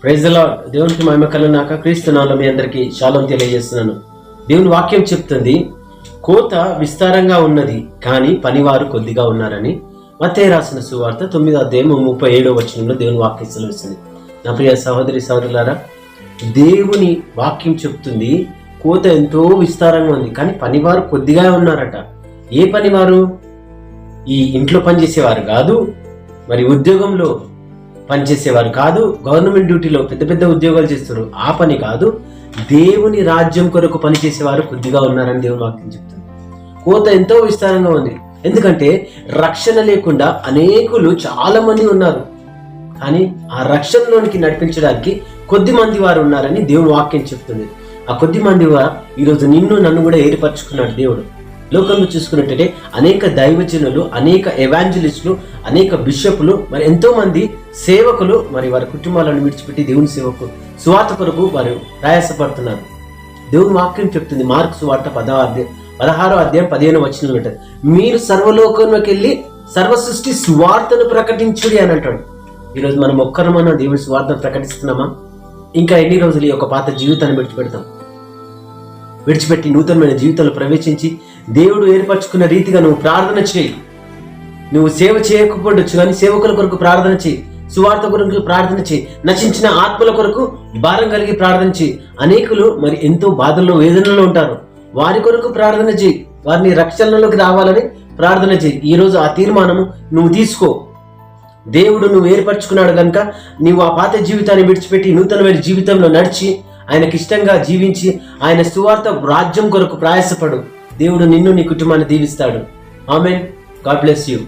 Praise the lord. దేవునికి మహిమ కలుగుగాక. క్రీస్తు నామములో మీ అందరికీ షాలోమ్ తెలియజేస్తున్నాను. దేవుని వాక్యం చెప్తుంది, కోత విస్తారంగా ఉన్నది కానీ పనివారు కొద్దిగా ఉన్నారని. మత్తయి రాసిన సువార్త 9:37 దేవుని వాక్యం సెలవిస్తుంది. నా ప్రియ సహోదరి సహోదరులారా, దేవుని వాక్యం చెప్తుంది కోత ఎంతో విస్తారంగా ఉంది కానీ పనివారు కొద్దిగా ఉన్నారట. ఏ పనివారు? ఈ ఇంట్లో పనిచేసేవారు కాదు, మరి ఉద్యోగంలో పనిచేసేవారు కాదు, గవర్నమెంట్ డ్యూటీలో పెద్ద పెద్ద ఉద్యోగాలు చేస్తారు, ఆ పని కాదు. దేవుని రాజ్యం కొరకు పనిచేసేవారు కొద్దిగా ఉన్నారని దేవుని వాక్యం చెప్తుంది. కోత ఎంతో విస్తారంగా ఉంది. ఎందుకంటే రక్షణ లేకుండా అనేకులు చాలా మంది ఉన్నారు, కానీ ఆ రక్షణలోనికి నడిపించడానికి కొద్ది మంది వారు ఉన్నారని దేవుని వాక్యం చెప్తుంది. ఆ కొద్ది మంది వారు ఈరోజు నిన్ను నన్ను కూడా ఏర్పరచుకున్నాడు దేవుడు. లోకంలో చూసుకున్నట్టే అనేక దైవజనులు, అనేక ఎవాంజలిస్టులు, అనేక బిషపులు, మరి ఎంతో మంది సేవకులు మరి వారి కుటుంబాలను విడిచిపెట్టి దేవుని సేవకు సువార్త కొరకు వారు ప్రయాసపడుతున్నారు. దేవుని వాక్యం చెప్తుంది, మార్కు సువార్త 16:15 ఉంటుంది, మీరు సర్వలోకంలోకి వెళ్ళి సర్వ సృష్టి సువార్తను ప్రకటించుడి అని అంటాడు. ఈరోజు మనం ఒక్కరమన్నా దేవుని సువార్తను ప్రకటిస్తున్నామా? ఇంకా ఎన్ని రోజులు ఈ యొక్క పాత జీవితాన్ని విడిచిపెట్టి నూతనమైన జీవితంలో ప్రవేశించి దేవుడు ఏర్పరచుకున్న రీతిగా నువ్వు ప్రార్థన చేయి. నువ్వు సేవ చేయకపోవచ్చు కానీ సేవకుల కొరకు ప్రార్థన చేయి, సువార్త కొరకు ప్రార్థన చేయి, నశించిన ఆత్మల కొరకు భారం కలిగి ప్రార్థన చేయి. అనేకులు మరి ఎంతో బాధల్లో వేదనలో ఉంటారు, వారి కొరకు ప్రార్థన చేయి, వారిని రక్షణలోకి రావాలని ప్రార్థన చేయి. ఈరోజు ఆ తీర్మానము నువ్వు తీసుకో. దేవుడు నువ్వు ఏర్పరచుకున్నాడు కనుక నీవు ఆ పాత జీవితాన్ని విడిచిపెట్టి నూతనమైన జీవితంలో నడిచి ఆయనకి ఇష్టంగా జీవించి ఆయన సువార్త రాజ్యం కొరకు ప్రయాసపడు. దేవుడు నిన్ను నీ కుటుంబాన్ని దీవిస్తాడు. ఆమేన్. God bless you.